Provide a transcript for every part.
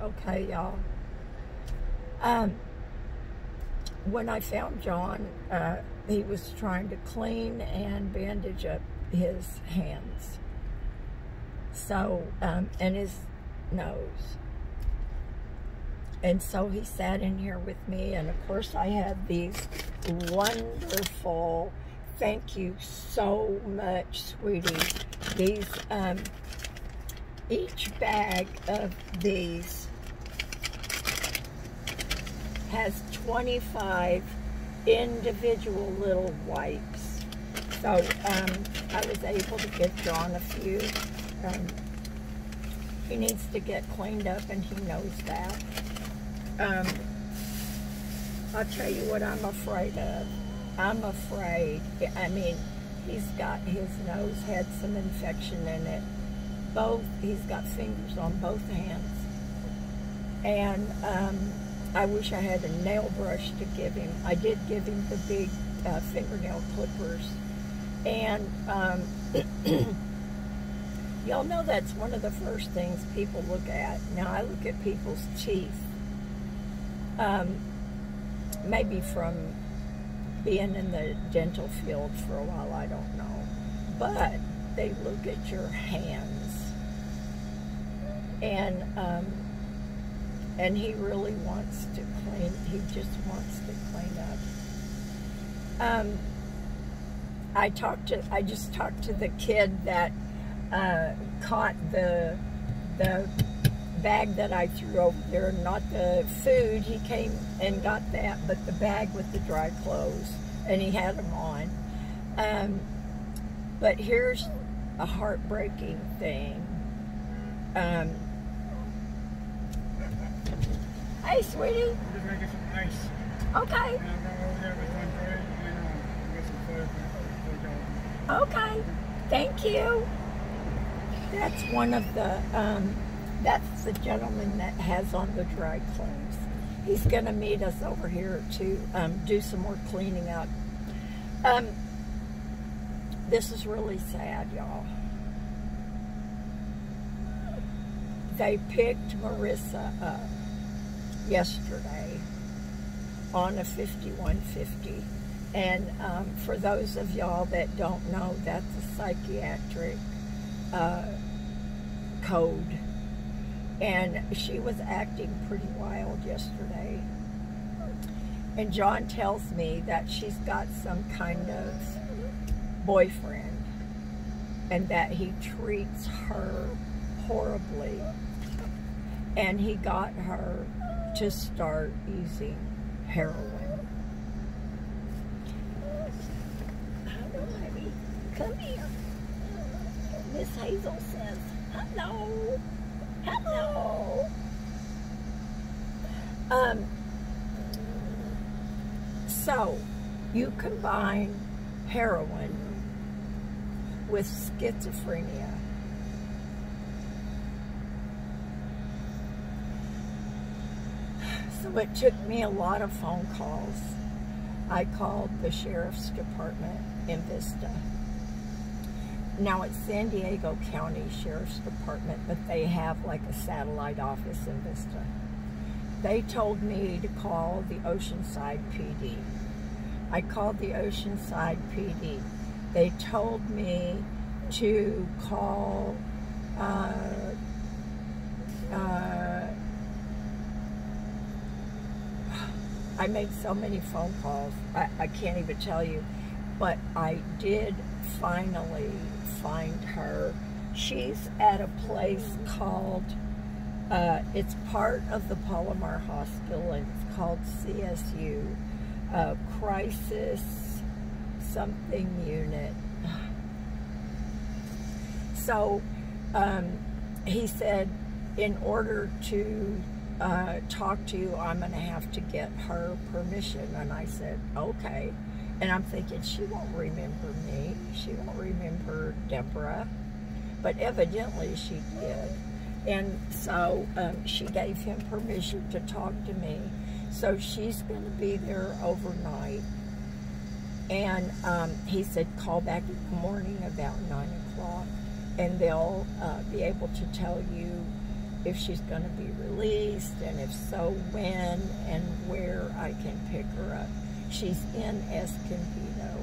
Okay, y'all. When I found John, he was trying to clean and bandage up his hands. So, and his nose. And so he sat in here with me, and of course I had these wonderful, thank you so much, sweetie. These, each bag of these has 25 individual little wipes. So I was able to get John a few. He needs to get cleaned up, and he knows that. I'll tell you what I'm afraid of. I'm afraid, I mean, he's got, his nose had some infection in it. He's got fingers on both hands. And I wish I had a nail brush to give him. I did give him the big fingernail clippers. And y'all know that's one of the first things people look at. Now, I look at people's teeth. Maybe from being in the dental field for a while, I don't know. But they look at your hands. And he really wants to clean, he just wants to clean up. I just talked to the kid that caught the bag that I threw over there, not the food. He came and got that, but the bag with the dry clothes, and he had them on. But here's a heartbreaking thing. Hey, sweetie. I'm just gonna get some ice. Okay. And I'm going over there with one tray and get some soda for Okay. Thank you. That's one of the, that's the gentleman that has on the dry clothes. He's going to meet us over here to do some more cleaning up. This is really sad, y'all. They picked Marissa up yesterday on a 5150. And for those of y'all that don't know, that's a psychiatric code. And she was acting pretty wild yesterday. And John tells me that she's got some kind of boyfriend and that he treats her horribly. And he got her to start using heroin. Hello, baby. Come here. Miss Hazel says, hello. Hello. So, you combine heroin with schizophrenia. So it took me a lot of phone calls. I called the sheriff's department in Vista. Now it's San Diego County Sheriff's Department, but they have like a satellite office in Vista. They told me to call the Oceanside PD. I called the Oceanside PD. They told me to call I made so many phone calls, I can't even tell you, but I did finally find her. She's at a place called, it's part of the Palomar Hospital, and it's called CSU, Crisis something unit. So he said, in order to talk to you, I'm going to have to get her permission. And I said, okay. And I'm thinking, she won't remember me. She won't remember Deborah. But evidently she did. And so she gave him permission to talk to me. So she's going to be there overnight. And he said, call back in the morning about 9 o'clock. And they'll be able to tell you if she's going to be released, and if so, when and where I can pick her up. She's in Escondido.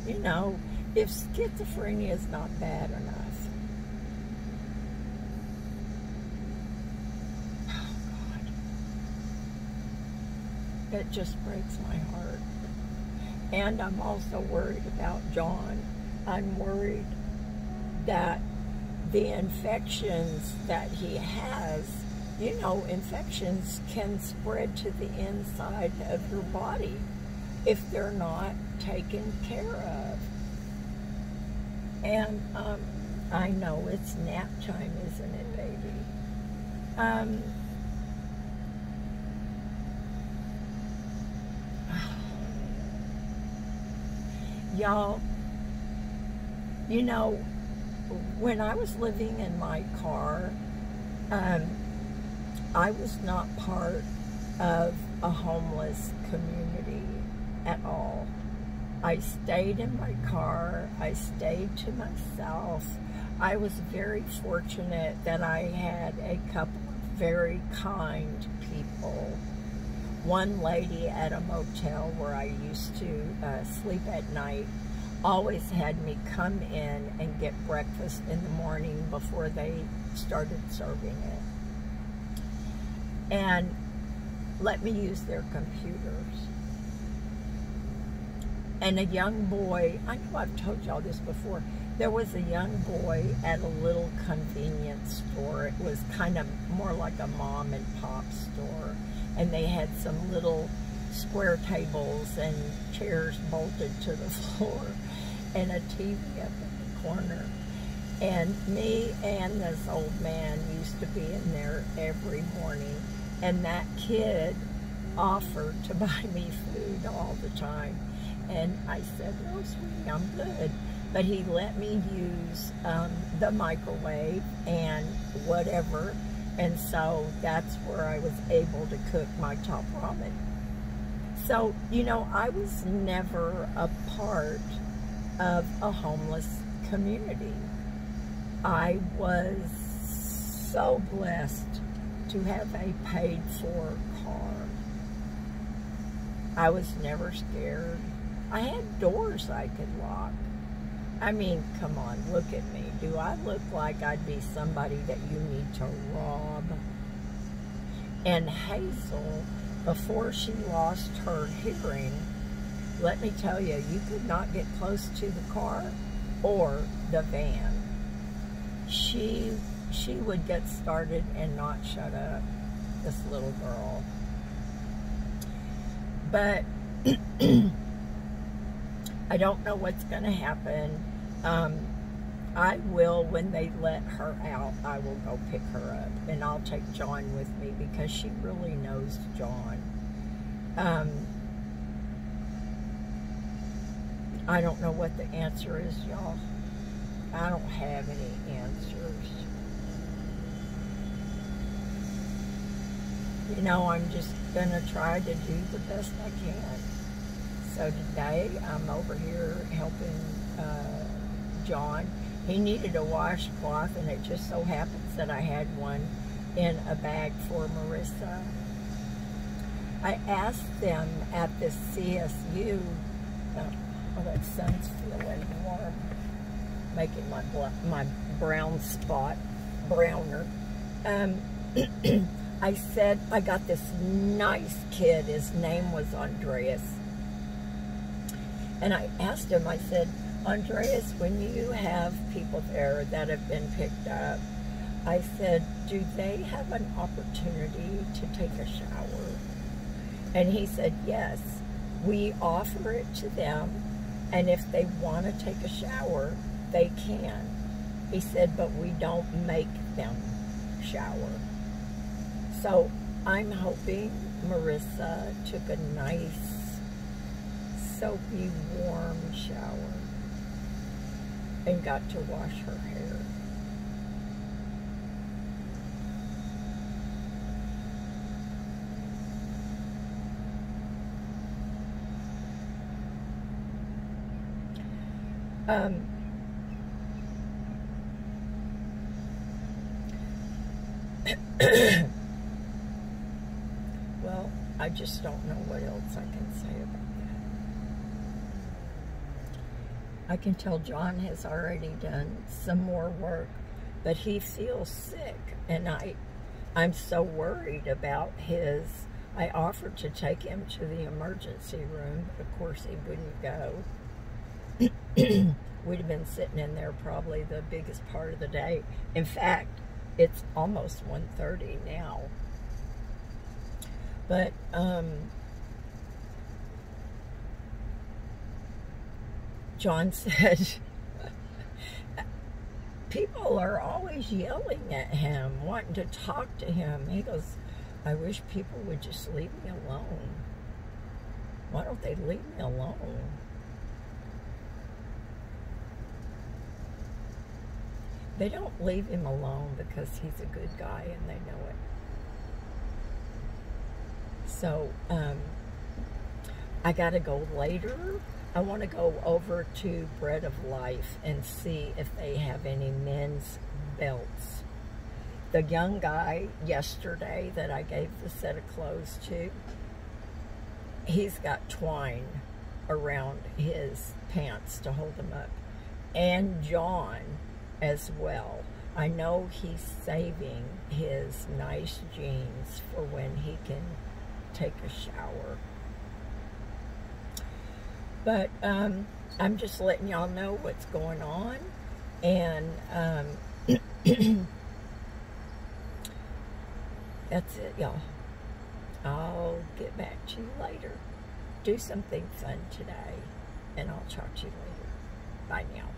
You know, if schizophrenia is not bad enough, oh God, it just breaks my heart. And I'm also worried about John. I'm worried that the infections that he has, you know, infections can spread to the inside of your body if they're not taken care of. And I know it's nap time, isn't it, baby? Y'all, you know, when I was living in my car, I was not part of a homeless community at all. I stayed in my car. I stayed to myself. I was very fortunate that I had a couple of very kind people. One lady at a motel where I used to sleep at night always had me come in and get breakfast in the morning before they started serving it, and let me use their computers. And a young boy, I know I've told y'all this before, there was a young boy at a little convenience store. It was kind of more like a mom and pop store, and they had some little square tables and chairs bolted to the floor and a TV up in the corner. And me and this old man used to be in there every morning, and that kid offered to buy me food all the time. And I said, no, sweetie, I'm good. But he let me use the microwave and whatever. And so that's where I was able to cook my top ramen. So, you know, I was never a part of a homeless community. I was so blessed to have a paid-for car. I was never scared. I had doors I could lock. I mean, come on, look at me. Do I look like I'd be somebody that you need to rob? And Hazel, before she lost her hearing, let me tell you, you could not get close to the car or the van. She would get started and not shut up, this little girl. But I don't know what's going to happen. I will, when they let her out, I will go pick her up. And I'll take John with me because she really knows John. I don't know what the answer is, y'all. I don't have any answers. You know, I'm just going to try to do the best I can. So today, I'm over here helping John. He needed a washcloth, and it just so happens that I had one in a bag for Marissa. I asked them at the CSU, oh, that sun's feeling warm, making my brown spot browner. I said, I got this nice kid, his name was Andreas. And I asked him, I said, Andreas, when you have people there that have been picked up, I said, do they have an opportunity to take a shower? And he said, yes, we offer it to them, and if they want to take a shower, they can. He said, but we don't make them shower. So I'm hoping Marissa took a nice, soapy, warm shower and got to wash her hair. Um, well, I just don't know what else I can say about that. I can tell John has already done some more work, but he feels sick, and I'm so worried about his. I offered to take him to the emergency room, but of course he wouldn't go. We'd have been sitting in there probably the biggest part of the day. In fact, it's almost 1:30 now. But John said people are always yelling at him, wanting to talk to him. He goes, I wish people would just leave me alone. Why don't they leave me alone? They don't leave him alone because he's a good guy and they know it. So, I gotta go later. I want to go over to Bread of Life and see if they have any men's belts. The young guy yesterday that I gave the set of clothes to, he's got twine around his pants to hold them up. And John as well. I know he's saving his nice jeans for when he can take a shower. But I'm just letting y'all know what's going on. And that's it, y'all. I'll get back to you later. Do something fun today, and I'll talk to you later. Bye now.